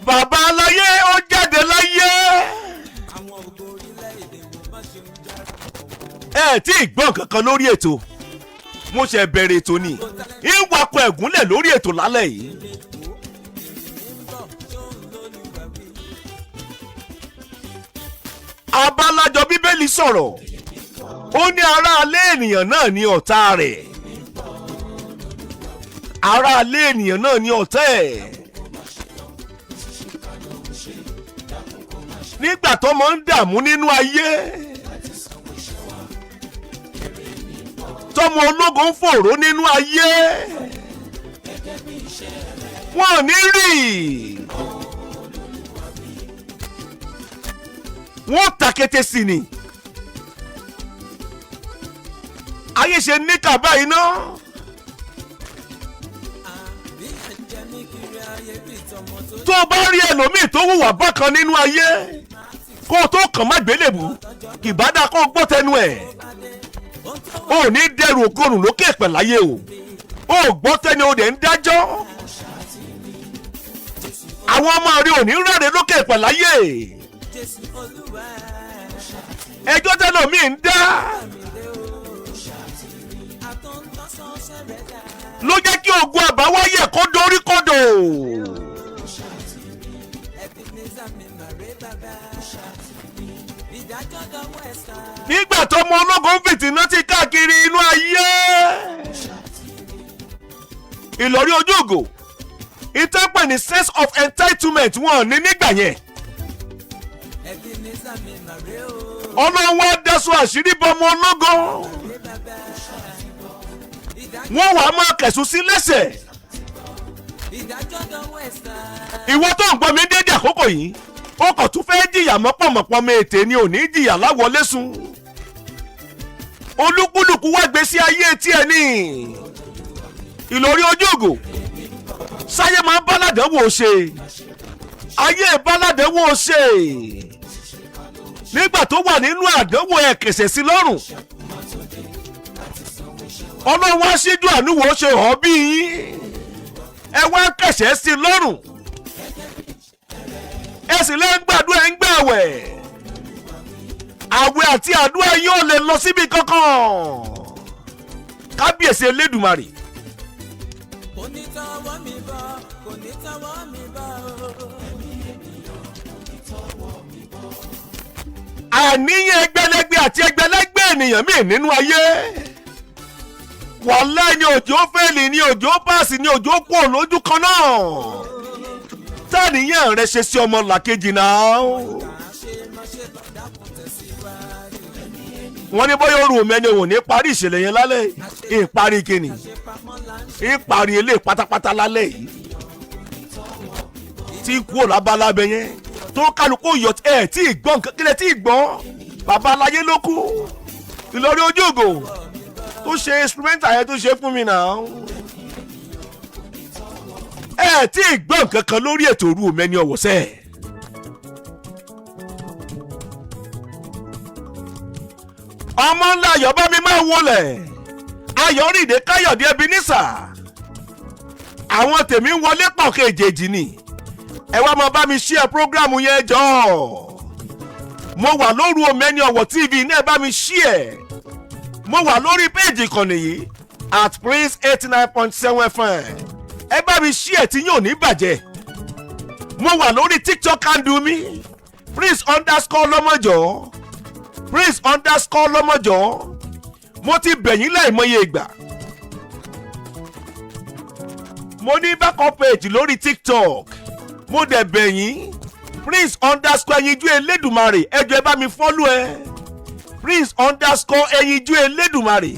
bàbá aláyé ó jáde láyé. ẹ tí ì gbọ́n kankan lórí ètò mo ṣe bẹ̀rẹ̀ ètò ni ìwakọ̀ ẹ̀gúnlẹ̀ lórí ètò lálẹ́ yìí. abalájọ bíbélì sọ̀rọ̀ ó ní aráalé ènìyàn náà ní ọ̀tá rẹ̀ aráalé ènìyàn náà ní ọ̀tá ẹ̀. nígbà tó mọ̀ ń dààmú nínú ayé tọmọ ológo ń fòró nínú ayé wọn ò ní rí wọn tàkété sí ni ayé ṣe ní kàbá iná tó o bá rí ẹlòmíì tó hùwà bákan nínú ayé kó o tó kàn má gbélébù kì bá dáa kó o gbọ́ tẹnu ẹ̀ o ní dẹrù ògorùn lókè pẹ̀ láyé o gbọ́ tẹni o dẹ̀ ń dájọ́ àwọn ọmọ rẹ ò ní rárẹ̀ lókè pẹ̀ láyé ẹjọ́ tẹlòmíì ń dá ló jẹ́ kí ogun àbáwáyé kó dorí kodò. nígbà tó ọmọ ológun fìtínà ti káàkiri inú ayé Ìlọrí ojú ògò ìtẹ́pẹ̀ ní sense of entitlement wọn ní nígbà yẹn ọlọ́run wá dẹ́sùn àṣírí bọ́mọ ológun wọ́n wàá máa kẹ̀sùn sí lẹ́sẹ̀ ìwọ tó ń gbọ́ mi dédé àkókò yìí ó kàn tún fẹ́ jìyà mọ́pọ̀mọ́pọ́ mi ètè ni ò ní jìyà láwọlé sùn olúkúlùkù wá gbé sí ayé tiẹ̀ ní Ìlọrí ojú ògò sáyé máa ń báládẹ́wò ṣe ayé báládẹ́wò ṣe nígbà tó wà nínú àdánwò ẹ̀ kẹsẹ̀ sí lọ́rùn ọlọ́run wá síjú ànúwò ṣe hàn bí yín ẹ wá kẹsẹ̀ sí lọ́rùn ẹ sì lẹ́ ń gbàdúrà ń gbàwẹ̀ àwẹ̀ àti àdúrà yín ò lè lọ síbi kankan kábíyèsí elédùmarè. kò ní tọwọ́ mi bọ̀ kò ní tọwọ́ mi bọ̀ àníyàn ẹgbẹ̀lẹ́gbẹ̀ àti ẹgbẹ̀lẹ́gbẹ̀ ènìyàn míì nínú ayé wàláhì ni òjò fẹ́ẹ̀lì ni òjò páàsì ni òjò pọ̀ lójú kan náà táníyàn rẹ ṣe sí ọmọ làkejì náà. wọ́n ní bóyá oru mẹ́ni òun ní parí ìṣẹ̀lẹ̀ yẹn lálẹ́ ìparí kìíní ìparí ilé pátápátá lálẹ́ yìí tí kú òlábàlábẹ yẹn tó kálukú yọ ẹ̀ tí ì gbọ́n kílẹ̀ tí ì gbọ́n bàbá aláyé ló kú Ìlọrí ojú ògò tó ṣe instrumental yẹn tó ṣe fún mi náà ẹ̀ tí ì gbọ́n kankan lórí ètò òru mẹ́ni ọ̀wọ̀sẹ̀. ọmọ ńlá ayọ̀bá mi máa wọlé ayọ̀rìndé káyọ̀dé Ebenezer àwọn tèmi ń wọlé pọ̀ kejì ni ẹ wá máa bá mi share program yẹn jọ mo wà lóru Omeni Ọ̀wọ̀ TV ní ẹ bá mi share mo wà lórí péèjì ìkànnì yìí at Prince 89.7 FM ẹ bá mi share tí yóò ní bàjẹ́ mo wà lórí TikTok handle mi Prince_lọ́mọjọ́ Prince_lọ́mọjọ́ mo ti bẹ̀yìn láìmọye ìgbà mo ní backup page lórí TikTok mo dẹ̀ bẹ̀yìn Prince_ẹyinjú elédùmarè ẹjọ́ ẹ bá mi follow ẹ Prince_ẹyinjú elédùmarè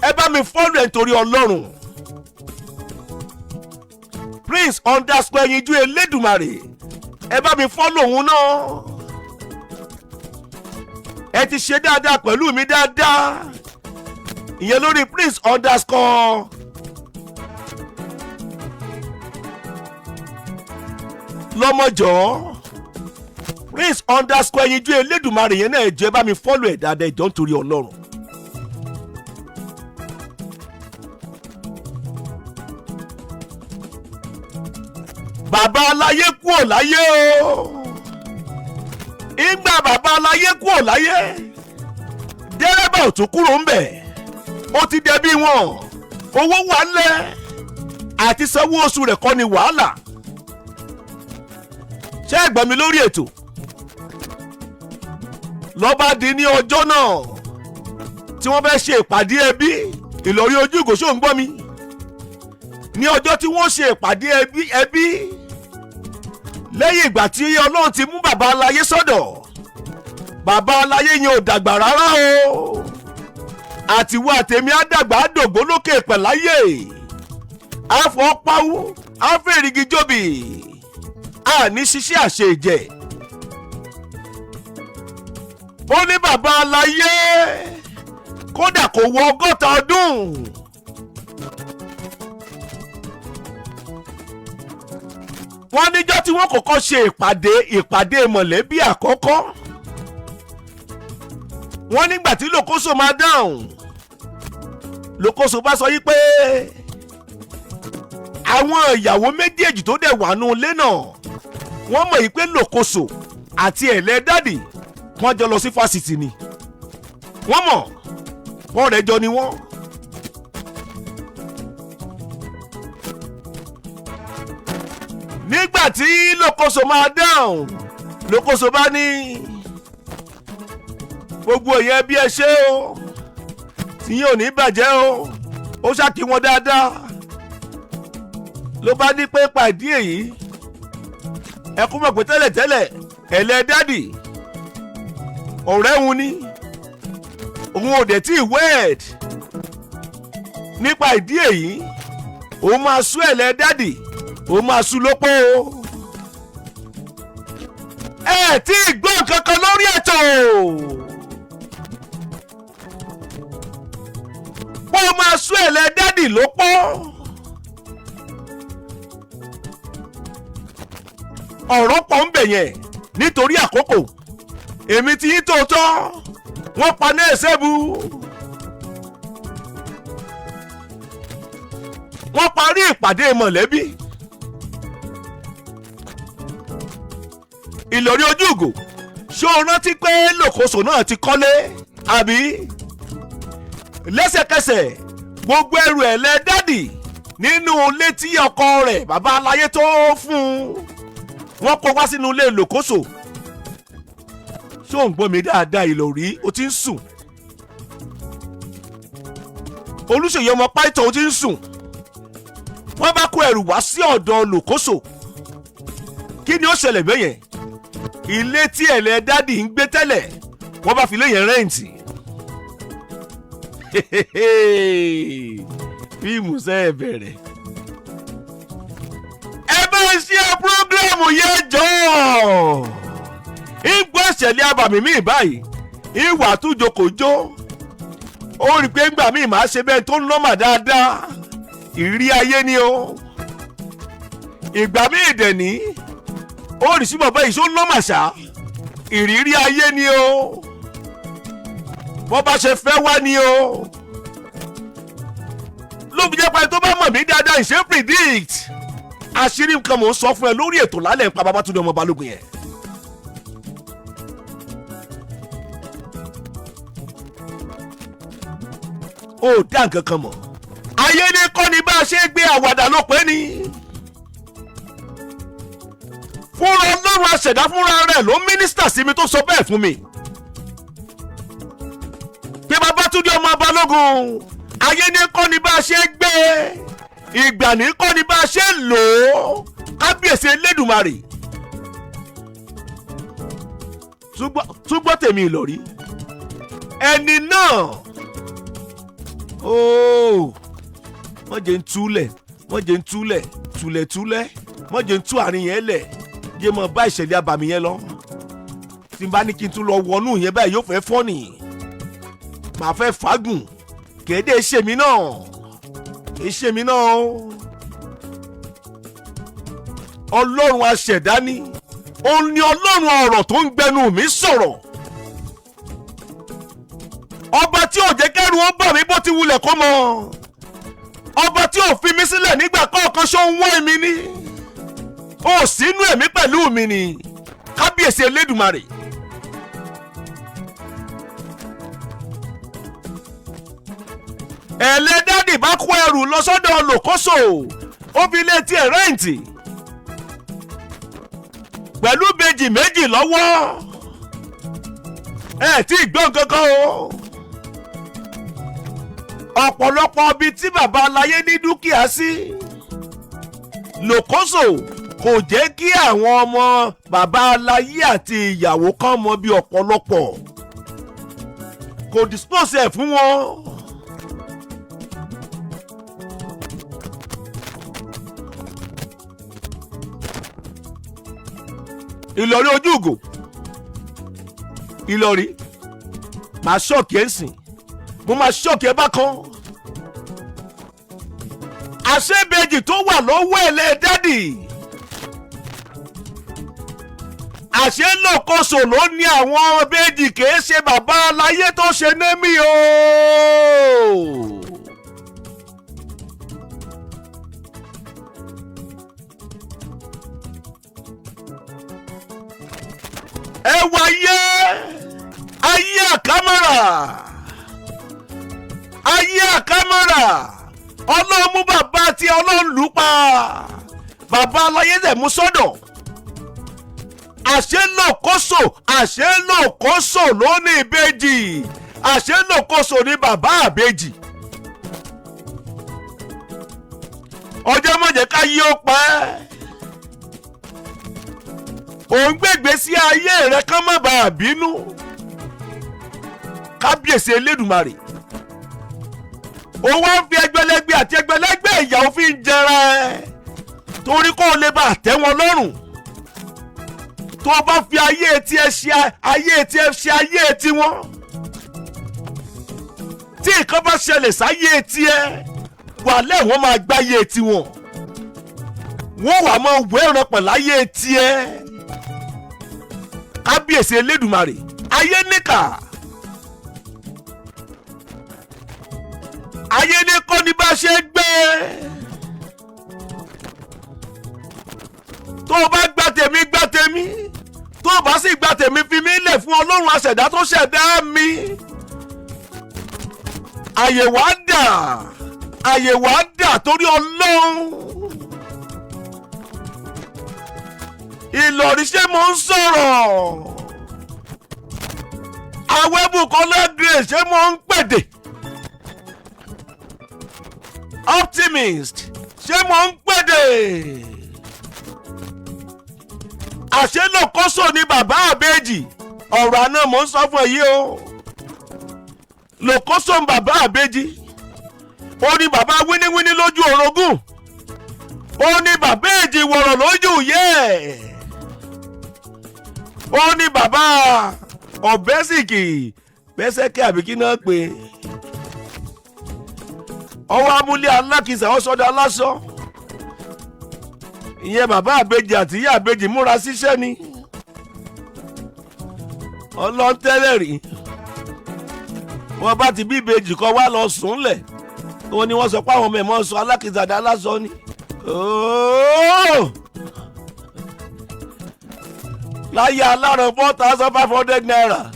ẹ bá mi follow ẹ nítorí Ọlọ́run Prince_ẹyinjú elédùmarè ẹ bá mi follow òun náà ẹ ti ṣe dáadáa pẹ̀lú mi dáadáa ìyẹn lórí Prince_lọ́mọjọ́ Prince_ẹyinjú elédùmarè yẹn náà ẹ jẹ́ bá mi follow ẹ̀ dáadáa ìjọ nítorí Ọlọ́run. bàbá aláyé kúò láyé o. ìgbà bàbá aláyé kúò láyé dẹ́rẹ́bà ò tún kúrò ń bẹ̀. ó ti dẹbí wọn owó wà ńlẹ̀ àti sanwó oṣù rẹ̀ kọ́ ni wàhálà. ṣé ẹ gbọ́ mi lórí ètò lọ́ba di ní ọjọ́ náà tí wọ́n fẹ́ ṣe ìpàdé ẹbí Ìlọrí Ojúgò ṣó ń gbọ́ mi ní ọjọ́ tí wọ́n ṣe ìpàdé ẹbí lẹ́yìn ìgbà tí Ọlọ́run ti mú bàbá aláyé sọ́dọ̀ bàbá aláyé yẹn ò dàgbà rárá o àtiwọ́ àtẹ̀mí àdàgbà àdògbò lókè pẹ̀láyè àfọ̀páwú àfẹ̀rìgì jòbì àní ṣiṣẹ́ àṣejẹ. ó ní bàbá aláyé kódà kò wọ 100 ọdún. wọ́n níjọ́ tí wọ́n kọ́kọ́ ṣe ìpàdé mọ̀lẹ́bí àkọ́kọ́. wọ́n nígbà tí lòkóso máa dáhùn lòkóso bá sọ yí pé àwọn ìyàwó méjèèjì tó dẹ̀ wà nù ilé náà wọ́n mọ̀ yí pé lòkóso àti ẹ̀lẹ́dàdì wọ́n jọ lọ sí fásitì ni wọ́n mọ̀ wọ́n rẹ̀ jọ ni wọ́n. nígbà tí lòkóso máa dáhùn lòkóso bá ní gbogbo èèyàn bí ẹ ṣe o tí yóò ní bàjẹ́ o ó ṣàkí wọn dáadáa ló bá ní pé pàdé èyí ẹ kú mọ̀ pé tẹ́lẹ̀tẹ́lẹ̀ ẹ̀lẹ́dàdì ọ̀rẹ́ òun ni òun ò dẹ̀ tí ì wed nípa ìdí èyí òun máa sú ẹ̀lẹ́dàdì òun máa sú lópó ẹ tí ì gbọ́ kankan lórí ètò pọ́ máa sú ẹ̀lẹ́dàdì lópó ọ̀rọ̀ pọ̀ ń bẹ̀ yẹn nítorí àkókò èmi ti yín tòótọ́ wọ́n pa ní ẹ̀sẹ̀bù wọ́n parí ìpàdé mọ̀lẹ́bí Ìlọrí Ojúgò ṣé o rántí pé lòkóso náà ti kọ́lé àbí lẹ́sẹ̀kẹsẹ̀ gbogbo ẹrù ẹ̀lẹ́dàdì nínú ilé tí ọkọ rẹ̀ bàbá aláyé tó fún un wọ́n kó wá sínú ilé lòkóso. ṣé ò ń gbọ́ mi dáadáa Ìlọrí o ti ń sùn Olúṣèyí ọmọ Python o ti ń sùn wọ́n bá kó ẹrù wá sí ọ̀dọ̀ lòkóso kí ni ó ṣẹlẹ̀ bẹ́yẹn ilé tí ẹ̀lẹ́dàdì ń gbé tẹ́lẹ̀ wọ́n bá fi lé yẹn rẹ́ǹtì fíìmù sẹ́ẹ̀ bẹ̀rẹ̀ ẹ bá ń ṣe púrógíráàmù yẹn jọ ìgbọ́ ìṣẹ̀lẹ̀ abàmì míì báyìí ìwà àtúnjokòjó ó rí i pé ńgbà míì máa ṣe bẹ́ẹ̀ tó ń lọ́mà dáadáa ìrírí ayé ni o ìgbà míì dẹ̀ ní ó rí sí bàbá yìí tó ń lọ́mà ṣá ìrírí ayé ni o bọ́ bá ṣe fẹ́ wá ni o ló fi jẹ́ pé tó bá mọ̀ mí dáadáa ìṣe predict àṣírí nǹkan mò ń sọ fún ẹ lórí ètò lálẹ́ ń pa Babátúndé ọmọ Balógun yẹn. ó dá nǹkan kan mọ̀ ayé ní kọ́ ni bá a ṣe gbé àwàdà ló pé ni fúnra Ọlọ́run aṣẹ̀dá fúnra rẹ̀ ló mínísítà sí mi tó sọ bẹ́ẹ̀ fún mi pé Babátúndé ọmọ Balógun ayé ní kọ́ ni bá a ṣe gbé ìgbà ní kọ́ ni bá a ṣe lò ó kábíyèsí Elédùmarè túgbọ́ tèmi Ìlọrí ẹni náà wọ́n jẹ́ ń túlẹ̀ túlẹ̀ wọ́n jẹ́ ń tú àárín yẹn lẹ̀ jẹ́ mọ́ bá ìṣẹ̀lẹ̀ abàmì yẹn lọ tí n bá ní kí n tún lọ wọnú yẹn báyìí yóò fẹ́ fọ́nì màá fẹ́ fagùn kéde ṣèmi náà Ọlọ́run aṣẹ̀dá ni òun ni Ọlọ́run ọ̀rọ̀ tó ń gbẹnu mi sọ̀rọ̀ ọba tí ò jẹ́ kẹ́rù ó bà mí bó ti wulẹ̀ kó mọ́ ọba tí ò fi mí sílẹ̀ nígbà kọ̀ọ̀kan ṣó ń wọ́n mi ní ó sínú ẹ̀mí pẹ̀lú mi ni kábíyèsí Elédùmarè. ẹlẹ́dàdì bá kó ẹrù lọ sọ́dọ̀ lòkóso ó fi lé tiẹ̀ rẹ́ǹtì pẹ̀lú bèjì méjì lọ́wọ́ ẹ tí gbọ́n kankan o. ọ̀pọ̀lọpọ̀ ibi tí bàbá aláyé ní dúkìá sí lòkóso kò jẹ́ kí àwọn ọmọ bàbá aláyé àti ìyàwó kan mọ bí ọ̀pọ̀lọpọ̀ kò dispose ẹ̀ fún wọn. Ìlọrí ojú ìgò Ìlọrí màá ṣọ́ọ̀kì ẹ̀ ń sìn mo máa ṣọ́ọ̀kì ẹ̀ bákan. àṣebèjì tó wà lọ́wọ́ ẹlẹ́dàdì àṣẹ lòkóso ló ní àwọn bèjì kìí ṣe bàbá aláyé tó ṣe némi o. ẹ wáyé ayé àkámọ́ra ọlọ́run mú bàbá tí ọlọ́run lù pa bàbá aláyé dẹ̀ mú sọ́dọ̀. àṣẹ lòkóso ló ní ìbejì àṣẹ lòkóso ní bàbá àbejì. ọjọ́ mọ̀jẹ̀ ká yí ó pẹ́ òun gbègbè sí ayé rẹ kán má bàa bínú kábíyèsí Elédùmarè. ó wá ń fi ẹgbẹ̀lẹ́gbẹ̀ àti ẹgbẹ̀lẹ́gbẹ̀ ìyà òfin jẹrẹ torí kó o lè bá tẹ́ wọn lọ́rùn. tó o bá fi ayé tiẹ̀ ṣe ayé tiwọn tí nǹkan bá ṣẹlẹ̀ sáyé tiẹ̀ wàlẹ́ wọn máa gbáyé tiwọn wọ́n wà máa wẹ́ràn pẹ̀láyé tiẹ̀ kábíyèsí Elédùmarè. ayé níkà ayé ní kọ́ ni bá ṣe gbé. tó o bá gbà tèmi tó o bá sì gbà tèmi fi mí lẹ̀ fún ọlọ́run aṣẹ̀dá tó ṣẹ̀dá mi. àyè wá dà torí ọlọ́run. Ìlọrí ṣé mo ń sọ̀rọ̀ Awẹ́bùkọ́lá Grace ṣé mo ń pèdè Optimist ṣé mo ń pèdè. àṣẹ lòkóso ni bàbá àbèjì ọ̀rọ̀ àná mò ń sọ fún ẹ yìí o. lòkóso ń bàbá àbèjì ó ní bàbá wíníwíní lójú orogún ó ní bàbá èjì wọ̀rọ̀ lójú yẹ́ ó ní bàbá ọ̀bẹ́sìkì bẹ́sẹ̀kẹ́ àbíkí náà pé ọwọ́ amúlé alákìsà ọ̀sọ́dọ̀ aláṣọ ìyẹn bàbá àbèjì àti ìyá àbèjì múra síṣẹ́ ni ọlọ́ntẹ́lẹ̀ rí wọ́n bá ti bí ìbejì kan wá lọ sùn lẹ̀ wọ́n ní wọ́n sọ pé àwọn ọmọ ẹ̀ mọ́ sọ alákìsà dá aláṣọ ni. láyé aláràn 4,500 naira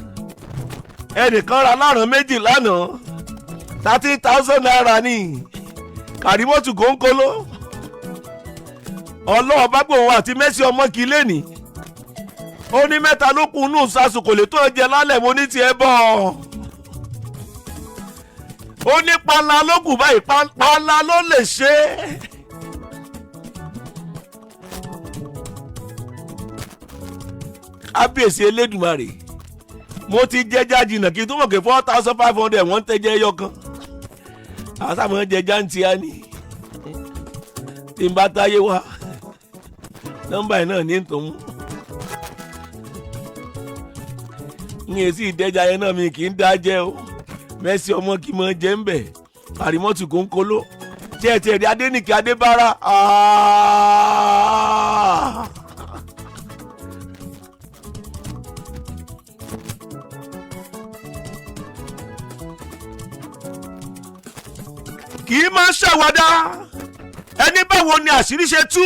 ẹnìkan ra aláràn méjì lánàá 30,000 naira ní kàrímọ́tù kónkóló ọlọ́wọ́ bá gbòòwò àti mẹ́sì ọmọ kí lẹ́nì ó ní mẹ́ta ló kù nù sásù kò lè tó jẹ lálẹ́ mo ní tiẹ̀ bọ̀ ó ní panla ló kù báyìí panla ló lè ṣe é. kábíyèsí Elédùmarè mo ti jẹjá jìnnà kí n tó mọ̀ pé 4,500 wọ́n ń tẹ́jẹ́ ẹyọ kan àtàwọn jẹjá ń tiya ní tí n bá táyé wá nọ́mbà yìí náà ní tòun n yẹn sì ìdẹ́jà yẹn náà mi kì í dá jẹ́ o mẹ́sì ọmọ kí mo jẹ́ ń bẹ̀ àrímọ́tù kónkóló tí ẹ̀ tiẹ̀ rí Adénìkẹ́ Adébára kì í máa ṣàwádà ẹni báwo ni àṣírí ṣe tú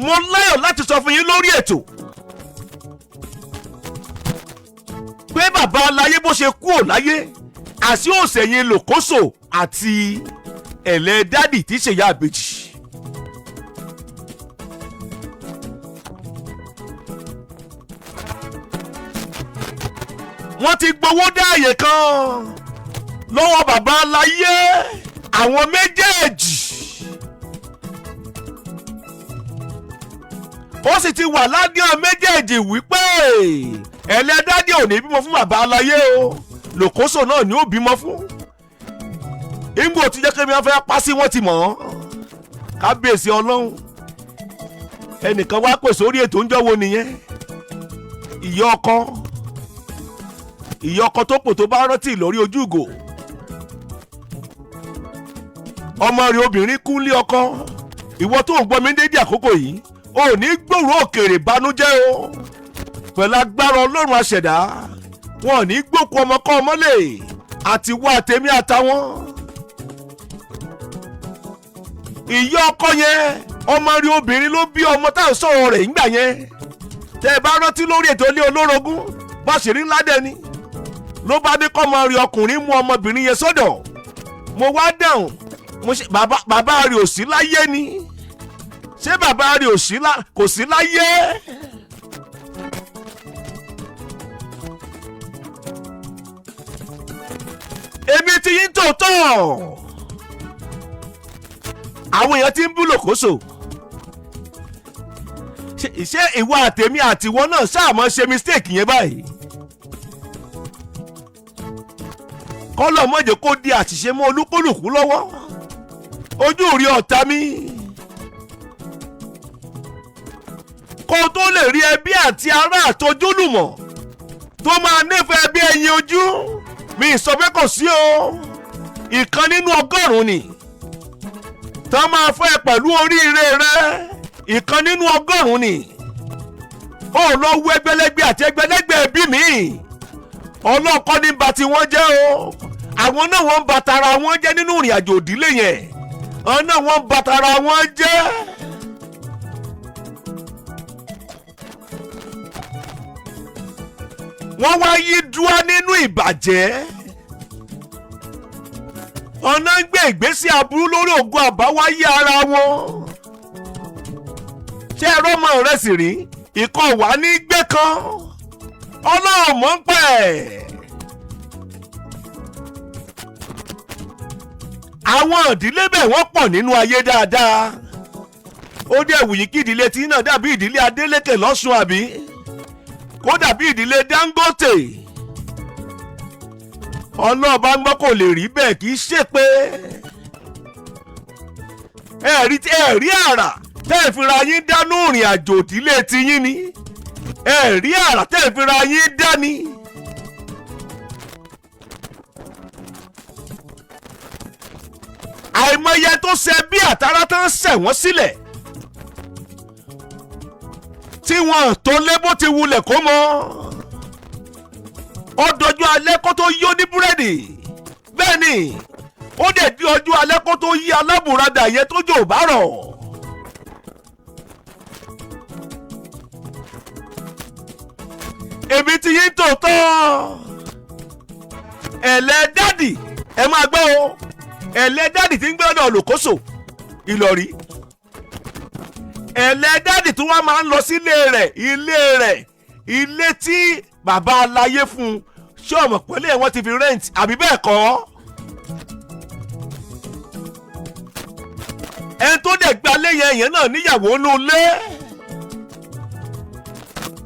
mo láyọ̀ láti sọ fún yín lórí ètò pé bàbá aláyé bó ṣe kúrò láyé àṣì òsèyìn lòkóso àti ẹ̀lẹ́ dádì tí ṣèyá àbèjì. wọ́n ti gbowó dé àyè kan lọ́wọ́ bàbá aláyé àwọn méjèèjì. ó sì ti wà ládìọ́ méjèèjì wípé ẹlẹ́dádì ò ní bímọ fún bàbá aláyé o lòkóso náà ni ó bímọ fún. ìgbò tí jẹ́ kí wọ́n fẹ́ pa sí wọ́n ti mọ̀ ọ́ kábíyèsí ọlọ́run. ẹnìkan wá pè sórí ètò ń jọ́wọ́ nìyẹn ìyá ọkọ tó pò tó bá rántí lórí ojú ìgò. ọmọ rẹ̀ obìnrin kú lé ọkọ. ìwọ tó ń gbọ́ mi dédé àkókò yìí ò ní gbòòrò òkèèrè banújẹ́ o. pẹ̀lú agbára ọlọ́run àṣẹ̀dá wọn ò ní gbókun ọmọkọ́ ọmọlẹ̀ àti wá àtẹ̀mí àtàwọn. ìyá ọkọ yẹn ọmọ rẹ̀ obìnrin ló bí ọmọ tá à ń sọ̀rọ̀ rẹ̀ ńgbà yẹn. tẹ́ ẹ bá rántí lórí ètò ilé olórogún bá ṣe rí ńlá dẹni ló bá ní kọ́mọ rẹ̀ ọkùnrin mú ọmọbìnrin yẹn sọ́dọ̀. mo wá dáhùn mo ṣe bàbá rẹ̀ ò sí láyé ni ṣé bàbá rẹ̀ kò sí láyé. èmi ti yín tòótọ́ àwọn èèyàn ti ń bú lòkóso. ṣé ìwọ àtèmi àtiwọ náà ṣáàmọ́ ṣe mistake yẹn báyìí. kọ́lọ̀ mọ̀jẹ̀ kó di àṣìṣe mọ́ olúkúlùkù lọ́wọ́ ojú rí ọ̀tá mi. kó tó lè rí ẹbí àti ará àtojúlùmọ̀ tó máa nífẹ̀ẹ́ bí ẹyin ojú mi sọ pé kò sí o ìkan nínú 100 ni tó máa fẹ́ pẹ̀lú oríire rẹ ìkan nínú 100 ni. ó lọ wú ẹgbẹ́lẹ́gbẹ́ àti ẹgbẹ́lẹ́gbẹ́ ẹbí mi ọlọ́kọ́ ní ba tí wọ́n jẹ́ o àwọn náà wọ́n ń ba tara wọn jẹ́ nínú ìrìn àjò òdílé yẹn àwọn náà wọ́n ń ba tara wọn jẹ́. wọ́n wá yí dúró nínú ìbàjẹ́ ọ̀nà ń gbé ìgbésí aburú lórí ògo àbáwáyé ara wọn. ṣé ẹ̀rọ ọmọ rẹ̀ sì rí ikọ̀ wà ní gbé kan ọlọ́run mọ̀ ń pẹ́. àwọn ìdílé bẹ́ẹ̀ wọ́n pọ̀ nínú ayé dáadáa. ó dẹ̀ wùyí kí ìdílé tí náà dàbí ìdílé Adélékè lọ́sùn àbí kó dàbí ìdílé Dangote. ọlọ́ọ̀bá ń gbọ́ kò lè rí bẹ́ẹ̀ kì í ṣe pé ẹ̀rí àrà tẹ́ ẹ̀ fira yín dánú ìrìn àjò ìdílé tiyín ni ẹ̀rí àrà tẹ́ ẹ̀ fira yín dání. àìmọye tó ṣe bí àtàrà tó ń ṣẹ̀ wọ́n sílẹ̀ tí wọ́n tó lé bó ti wulẹ̀ kó mọ́. ó dojú alẹ́ kó tó yó ní búrẹ́dì bẹ́ẹ̀ ni ó dẹ̀ di ojú alẹ́ kó tó yí alábùradà yẹn tó jò bá rọ̀. èmi ti yín tòótọ́ ẹ̀lẹ́dádì ẹ máa gbọ́ o ẹ̀lẹ́dádì tí ń gbé ọ̀dọ̀ Lòkóso Ìlọrí ẹ̀lẹ́dádì tí wọ́n máa ń lọ sí ilé tí bàbá aláyé fún un ṣé ọmọ pẹ̀lú ẹ̀ wọ́n ti fi rent àbí bẹ́ẹ̀ kọ́. ẹni tó dẹ̀ gba léyìn ẹ̀yẹn náà níyàwó nú ilé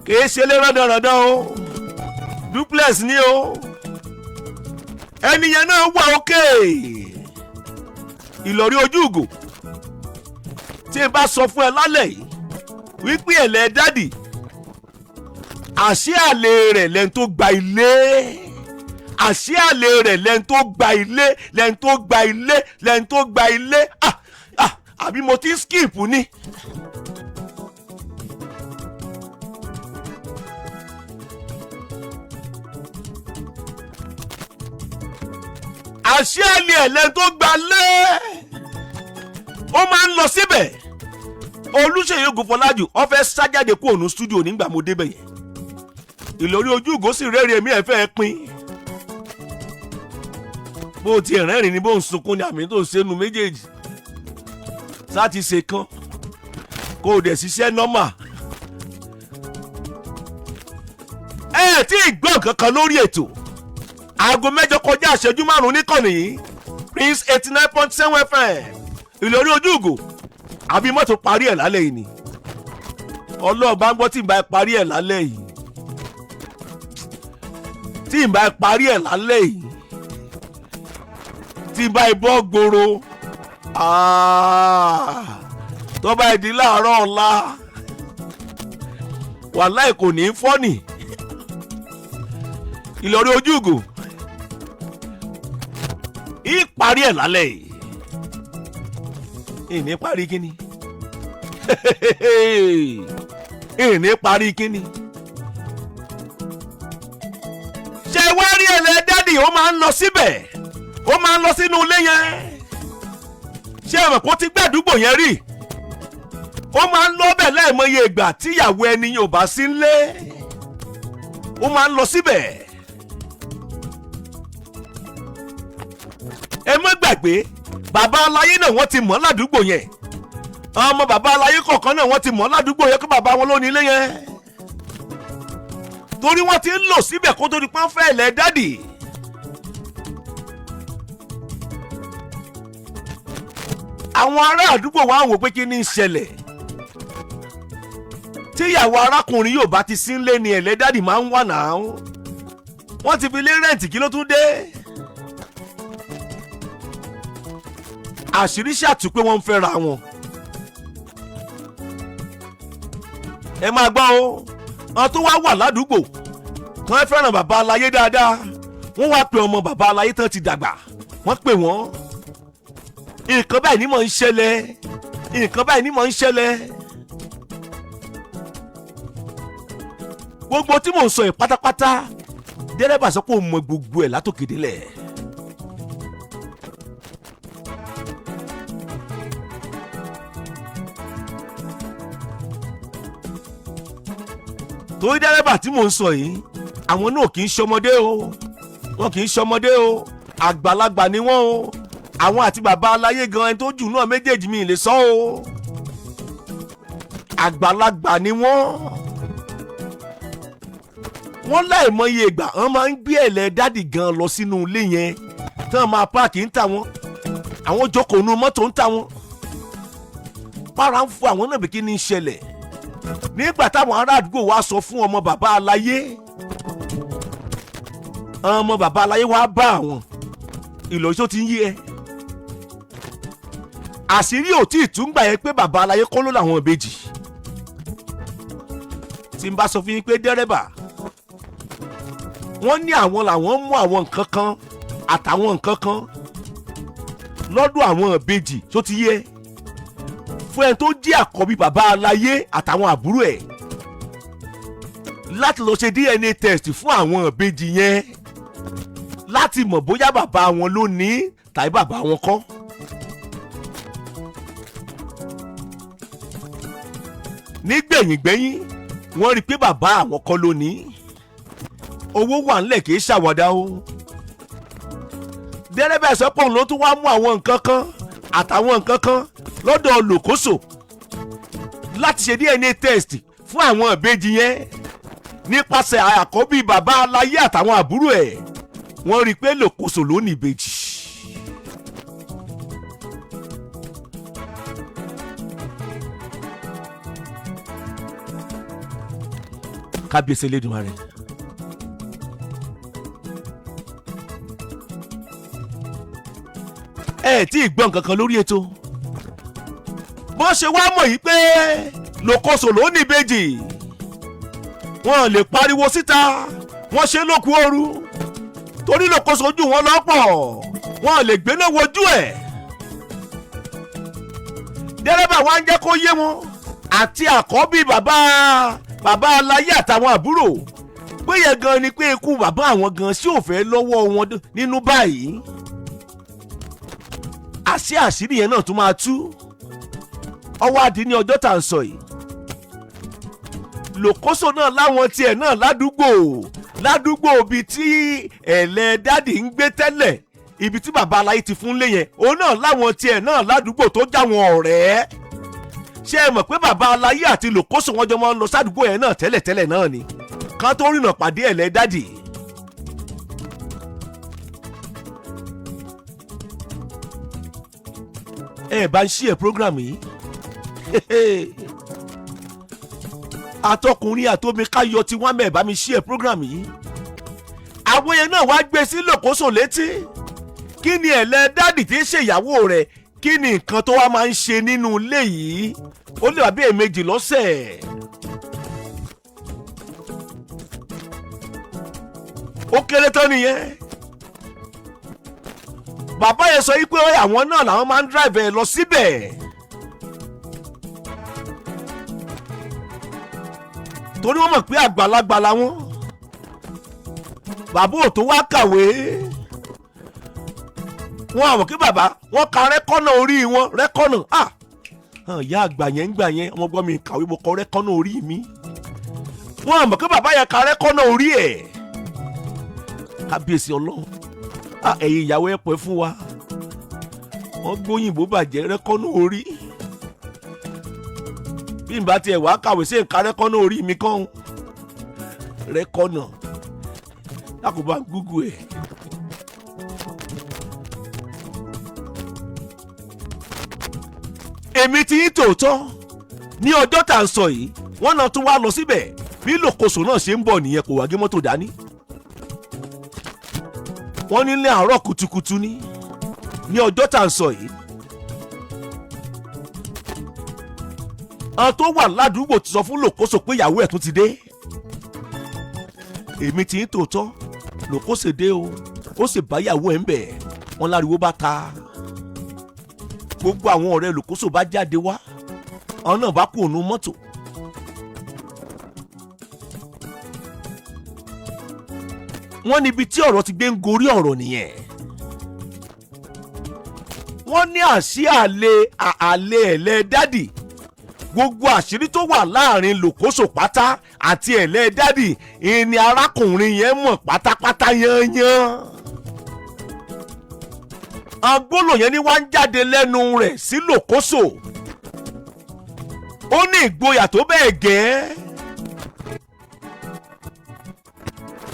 kìí ṣe lé rọ́dọ̀rọ̀dọ̀ o duplex ni o ẹnìyẹn náà wà òkè Ìlọrí ojú ìgò tí n bá sọ fún ẹ lálẹ́ yìí wípé ẹ̀lẹ́dádì àṣé àlè rẹ̀ lẹ́ni tó gba ilé àṣé àlè rẹ̀ lẹ́ni tó gba ilé lẹ́ni tó gba ilé lẹ́ni tó gba ilé àbí mo ti skip ni. àṣé àlè ẹ̀ lẹ́ni tó gba lé ó máa ń lọ síbẹ̀ Olúṣèyí Ògúnfọlájù ó fẹ́ sájáde kúrò ní stúdíò nígbà mo débẹ̀ yẹn. Ìlọrí ojú ìgò sì rẹ́rìn èmi ẹ̀ fẹ́ pín. Bó ti rẹ́rìn ni bó ń sunkún ni àmì tó ń ṣe nu méjèèjì. Sá ti ṣe kan kó o dẹ̀ ṣiṣẹ́ nọ́mà. Ẹ tí ì gbọ́ kankan lórí ètò. Aago 8 kọjá ìṣẹ́jú 5 níkànnì yìí Prince 89.7 FM Ìlọrí ojú ìgò. Àbí mọ́tò parí ẹ̀ lálẹ́ yìí ni. Ọlọ́ọ̀bá ń gbọ́ tí ń bá ẹ parí ẹ̀ lálẹ́ yìí. Tí ń bá ẹ parí ẹ̀ lálẹ́ yìí. Tí ń bá ẹ bọ́ gbòòrò. Tó bá ẹ di láàárọ̀ ọ̀la. Wàláì kò ní fọ́nì. Ìlọrí ojú ìgò. Ìparí ẹ̀ lálẹ́ yìí. Ìní parí kíni? Ìní parí kíni? Ṣé wá rí ẹ̀lẹ́ dádì ó máa ń lọ síbẹ̀? Ó máa ń lọ sínú ilé yẹn. Ṣé ẹ mọ̀ kó ti gbàdúgbò yẹn rí? Ó máa ń lọ bẹ̀ láìmọye ìgbà tíyàwó ẹni yóò bá sí nílé. Ó máa ń lọ síbẹ̀. Ẹ má gbàgbé bàbá aláyé náà wọ́n ti mọ̀ ládùúgbò yẹn. Ọmọ bàbá aláyé kọ̀ọ̀kan náà wọ́n ti mọ̀ ládùúgbò yẹn kó bàbá wọn ló ní ilé yẹn. Torí wọ́n ti ń lò síbẹ̀ kó tó di pọ́n fẹ́ ilẹ̀ dádì. Àwọn ará àdúgbò wa wò pé kí ni ń ṣẹlẹ̀. Tíyàwó arákùnrin yóò bá ti sí nílé ni ẹ̀lẹ́ dádì máa ń wà náà. Wọ́n ti fi lé rẹ́ǹtì kí ló tún dé. Àṣírí ṣàtú pé wọ́n ń fẹ́ra wọn. Ẹ máa gbọ́ o, àwọn tó wá wà ládùúgbò wọ́n fẹ́ràn bàbá aláyé dáadáa. Wọ́n wá pe ọmọ bàbá aláyé tán ti dàgbà. Wọ́n pè wọ́n. Nǹkan báyìí ni mò ń ṣẹlẹ̀. Nǹkan báyìí ni mò ń ṣẹlẹ̀. Gbogbo tí mò ń sọ yìí pátápátá dẹ́rẹ́bà sọ pé ó mọ gbogbo ẹ̀ látòkè délẹ̀. Torí dẹ́rẹ́bà tí mò ń sọ yìí àwọn náà kì í ṣọmọdé o. Wọ́n kì í ṣọmọdé o. Àgbàlagbà ni wọ́n o. Àwọn àti bàbá aláyé gan ẹni tó jù náà méjèèjì mi lè sọ o. Àgbàlagbà ni wọ́n. Wọ́n láìmọye ìgbà wọ́n máa ń gbé ẹ̀lẹ́ dádì gan lọ sínú ilé yẹn tí wọ́n máa páàkì ń ta wọn. Àwọn jókòó nu mọ́tò ń ta wọn. Para ń fún àwọn náà bí kí ni ń ṣẹlẹ̀. Nígbà táwọn ará àdúgbò wa sọ fún ọmọ bàbá aláyé. Ọmọ bàbá aláyé wa bá àwọn. Ìlọrí tó ti ń yí ẹ. Àṣírí ò tí ì tún gbà yẹn pé bàbá aláyé kọ́ ló làwọn ìbejì. Tí n bá sọ fún yín pé dẹ́rẹ́bà wọ́n ní àwọn làwọn mú àwọn nǹkan kan àtàwọn nǹkan kan lọ́dọ̀ àwọn ìbejì tó ti yẹ fún ẹni tó jẹ́ àkọ́bí bàbá aláyé àtàwọn àbúrò ẹ̀ láti lọ ṣe DNA test fún àwọn ìbejì yẹn láti mọ̀ bóyá bàbá wọn ló ní tàbí bàbá wọn kọ́. Nígbẹ̀yìngbẹ́yìn wọ́n rí i pé bàbá àwọn kọ́ ló ní. Owó wà ńlẹ̀ kì í ṣàwàdà o. Dẹ́rẹ́bà sọ pé òun ló tún wá mú àwọn nǹkan kan àtàwọn nǹkan kan lọ́dọ̀ lòkóso láti ṣe DNA test fún àwọn ìbejì yẹn nípasẹ̀ àkọ́bí bàbá aláyé àtàwọn àbúrò ẹ̀. Wọ́n rí i pé lòkóso ló ní ìbejì. Kábíyèsí Elédùmarè. Ẹ tí ì gbọ́ nǹkan kan lórí ètò. Bó ṣe wá mọ̀ yìí pé lòkóso ló ní ìbejì. Wọ́n lè pariwo síta. Wọ́n ṣe lókun ooru. Torí lòkóso ojú wọn lọ́pọ̀. Wọ́n lè gbéná wojú ẹ̀. Dẹ́rẹ́bà wa ń jẹ́ kó yé wọn. Àti àkọ́bí bàbá aláyé àtàwọn àbúrò. Bóyá gan ni pé ikú bàbá àwọn gan sí òfẹ́ lọ́wọ́ wọn nínú báyìí. Àṣírí yẹn náà tún máa tú. ọwọ́ àdín ní ọjọ́ tá à ń sọ yìí lòkóso náà láwọn tiẹ̀ náà ládùúgbò ibi tí ẹ̀lẹ́ dádì ń gbé tẹ́lẹ̀ ibi tí bàbá aláyé ti fún lé yẹn òun náà láwọn tiẹ̀ náà ládùúgbò tó jáwọn ọ̀rẹ́ ṣé ẹ mọ̀ pé bàbá aláyé àti lòkóso wọn jọ máa ń lọ sádùúgbò yẹn náà tẹ́lẹ̀tẹ́lẹ̀ náà ni kan tó rìnà pàdé ẹ̀lẹ́ dádì. ẹ bá ń ṣí ẹ program yìí àtọkùnrin àtomi káyọ tí wọ́n mẹ́ẹ̀ bá mi ṣí ẹ program yìí àwọn yẹn náà wá gbé sí lòkóso létí kí ni ẹ̀lẹ́ dádì tí ń ṣèyàwó rẹ̀ kí ni nǹkan tó wá máa ń ṣe nínú ilé yìí ó lè wá bí èèmejì lọ́sẹ̀. ó kéré tán nìyẹn bàbá yẹn sọ wípé àwọn náà làwọn máa ń drive ẹ lọ síbẹ̀. torí wọ́n mọ̀ pé àgbàlagbà làwọn bàbá ò tó wá kàwé wọn àmọ̀ kí bàbá wọn ka rẹ́kọ́nà orí wọn rẹ́kọ́nà ìyá àgbà yẹn ń gbà yẹn ọmọ gbọ́ mi kàwé mo kọ rẹ́kọ́nà orí mi wọn àmọ̀ kí bàbá yẹn ka rẹ́kọ́nà orí ẹ̀ kábíyèsí ọlọ́run ẹ̀yin ìyàwó ẹ̀ pẹ́ fún wa wọ́n gbóyìnbó bàjẹ́ rẹ́kọ́nà orí bí n bá tiẹ̀ wá kàwé sí nǹkan rẹ́kọ́nà orí mi kàn rẹ́kọ́nà lákòbá gúgú ẹ̀. èmi ti yín tòótọ́ ní ọjọ́ tá à ń sọ yìí wọ́n náà tún wá lọ síbẹ̀ bí lòkòsò náà ṣe ń bọ̀ nìyẹn kò wá gé mọ́tò dání. wọ́n ní ní àárọ̀ kùtùkùtù ní ọjọ́ tá à ń sọ yìí. àwọn tó wà ládùúgbò ti sọ fún lòkóso pé ìyàwó ẹ̀ tún ti dé. èmi ti ń tòótọ́ lòkóso dé o ó sì bá ìyàwó ẹ̀ ń bẹ̀ wọ́n láriwo bá ta. gbogbo àwọn ọ̀rẹ́ lòkóso bá jáde wá àwọn náà bá kú ònú mọ́tò. wọ́n níbi tí ọ̀rọ̀ ti gbé ń gorí ọ̀rọ̀ nìyẹn. wọ́n ní àlè ẹ̀lẹ́ dádì gbogbo àṣírí tó wà láàrin lòkóso pátá àti ẹ̀lẹ́ dádì ìní arákùnrin yẹn mọ̀ pátápátá yányán. agbólò yẹn ni wá ń jáde lẹ́nu rẹ̀ sí lòkóso. ó ní ìgboyà tó bẹ́ẹ̀ gẹ́.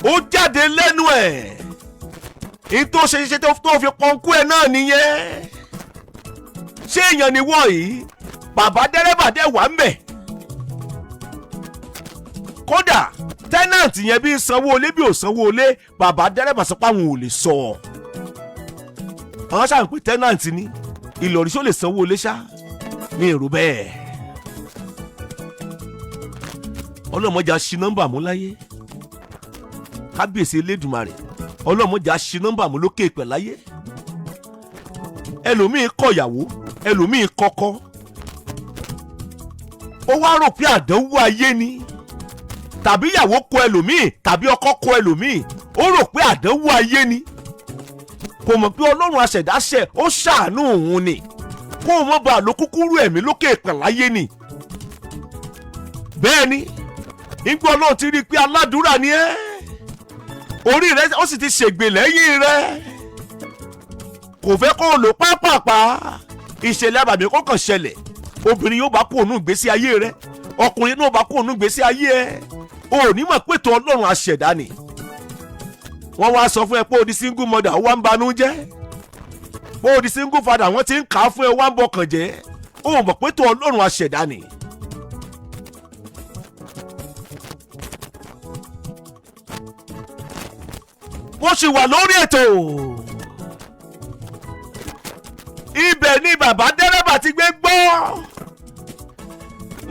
ó jáde lẹ́nu ẹ̀ ìtò ṣeṣe tó fi pọ́nkú ẹ̀ náà nìyẹn. ṣé èèyàn ni wọ́n yìí bàbá dẹ́rẹ́bà dẹ̀ wà ń bẹ̀. kódà tẹ́nàntì yẹn bí sanwó olé bí ò sanwó olé bàbá dẹ́rẹ́bà sọ pé àwọn ò lè sọ. àwọn ṣàǹpé tẹ́nàntì ni Ìlọrin ṣó lè sanwó olé ṣá ní èrò bẹ́ẹ̀. ọlọ́mọdé á ṣí nọ́mbà mú láyé kábíyèsí Elédùmarè ọlọ́mọdé á ṣí nọ́mbà mú lókè ìpẹ̀ láyé. ẹlòmíín kọ̀yàwó ẹlòmíín kọ́kọ́ ó wá rò pé àdánwò ayé ni tàbí ìyàwó kọ ẹlòmíì tàbí ọkọ kọ ẹlòmíì ó rò pé àdánwò ayé ni kò mọ̀ pé ọlọ́run aṣẹ̀dáṣẹ̀ ó ṣàánú òun ni kó o mọ̀ bá a lo kúkúrú ẹ̀mí lókè ìpẹ̀ láyé ni. bẹ́ẹ̀ ni nígbà ọlọ́run ti rí i pé aládùúrà ni ẹ́ orí rẹ ó sì ti ṣègbè lẹ́yìn rẹ kò fẹ́ kó o lò pápápá ìṣẹ̀lẹ̀ àbàmì kó kàn ṣẹlẹ̀ obìnrin yóò bá kó ònú ìgbésí ayé rẹ ọkùnrin náà bá kó ònú ìgbésí ayé ẹ o ò ní mọ̀ pé tó ọlọ́run aṣẹ̀dá ni. wọ́n wá sọ fún ẹ pé o di single mother ó wá ń banú jẹ́ pé o di single father wọ́n ti ń kà á fún ẹ wá ń bọkàn jẹ́ o ò mọ̀ pé tó ọlọ́run aṣẹ̀dá ni. mo ṣì wà lórí ètò ibẹ̀ ni bàbá dẹ́rẹ́bà ti gbé gbọ́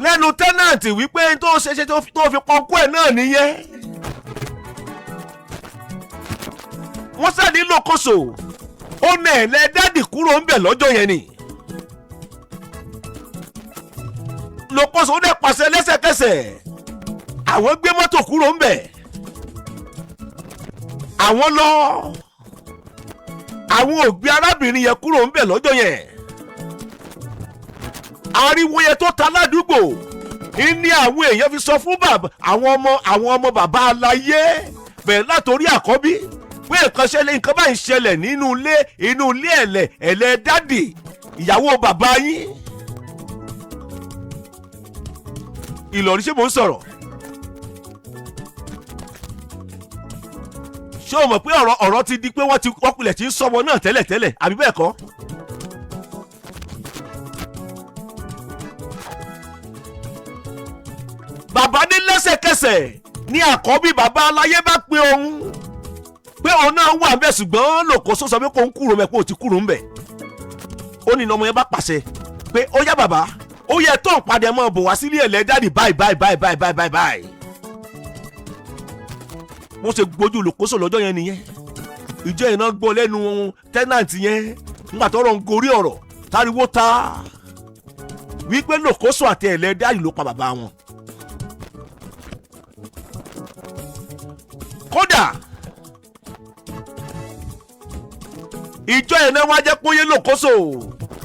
lẹ́nu tẹ́nàntì wípé tó ṣeṣe tó fi pọ́nkú ẹ̀ náà nìyẹn. wọ́n sẹ́ni lókòso ó nà ẹ̀lẹ́ dádì kúrò ń bẹ̀ lọ́jọ́ yẹn ni. lókòso ó dẹ̀ pàṣẹ lẹ́sẹ̀kẹsẹ̀ àwọn gbé mọ́tò kúrò ń bẹ̀ àwọn lọ àwọn ò gbé arábìnrin yẹn kúrò ń bẹ̀ lọ́jọ́ yẹn. ariwo yẹn tó ta ládùúgbò ní àwọn èèyàn fi sọ fún bàbá àwọn ọmọ bàbá aláyé bẹ̀rẹ̀ látòrí àkọ́bí pé nǹkan báyìí ṣẹlẹ̀ nínú ilé ẹ̀lẹ́ dádì ìyàwó bàbá yín. Ìlọrí ṣé mò ń sọ̀rọ̀? ṣé o mọ̀ pé ọ̀rọ̀ ti di pé wọ́n pilẹ̀ tí ń sọmọ náà tẹ́lẹ̀ àbí bẹ́ẹ̀ kọ́? bàbá ní lẹ́sẹ̀kẹsẹ̀ ní àkọ́bí bàbá aláyé bá pe òun pé òun náà wà ń bẹ̀ ṣùgbọ́n lòkóso sọ pé kò ń kúrò mẹ́ pé ó ti kúrò ń bẹ̀. ó ní ọmọ yẹn bá pàṣẹ pé ó yá bàbá ó yẹ tó ń padà mọ́ bò wá sílé ẹ̀lẹ́ dáàdì báyìí. wọ́n ṣe gbójú lòkóso lọ́jọ́ yẹn nìyẹn. ìjọ yẹn náà gbọ́ lẹ́nu tẹ́nàntì yẹn nígbà tó rọ̀ ń gorí ọ̀rọ̀ táriwó ta wípé lòkóso àti ẹ̀lẹ́ dáàdì ló pa bàbá wọn. kódà ìjọ yẹn náà wá jẹ́ kó yé lòkóso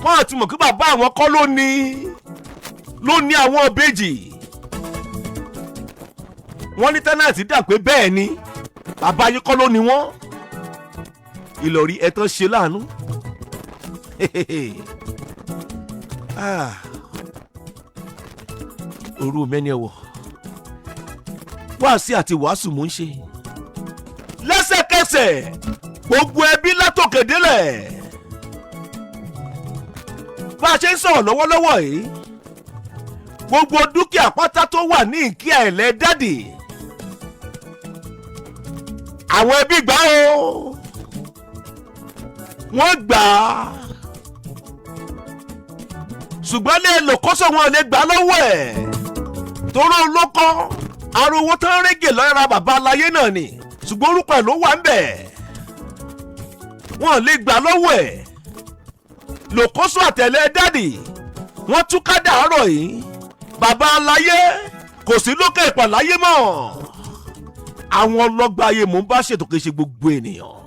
wọ́n àti mọ̀ kí bàbá àwọn kọ́ ló ní àwọn ìbejì. wọ́n ní tẹ́nàtì dà pé bẹ́ẹ̀ ni bàbá yín kọ́ ló ní wọ́n. Ìlọrí ẹ̀tàn ṣe láàánú. òru mẹ́ni ẹ̀wọ̀ wáàsí àti wàásù mò ń ṣe. lẹ́sẹ̀kẹsẹ̀ gbogbo ẹbí látòkè délẹ̀. bá a ṣe ń sọ̀rọ̀ lọ́wọ́lọ́wọ́ yìí gbogbo dúkìá pátá tó wà ní ìkíà ẹ̀lẹ́ dádì àwọn ẹbí gbà ó wọ́n gbà á ṣùgbọ́n lè lòkóso wọn lè gbà lọ́wọ́ ẹ̀ toró olókọ́ ariwo tó ń régè lọ́ra bàbá aláyé náà ni ṣùgbọ́n orúkọ ẹ̀ ló wà ń bẹ̀ wọ́n lè gbà lọ́wọ́ ẹ̀ lòkóso àtẹ̀lẹ́ dádì wọ́n túká dàárọ̀ yìí bàbá aláyé kò sí lókè ìpàláyé mọ́ àwọn ọlọ́gbà ayé mò ń bá ṣètò kì í ṣe gbogbo ènìyàn.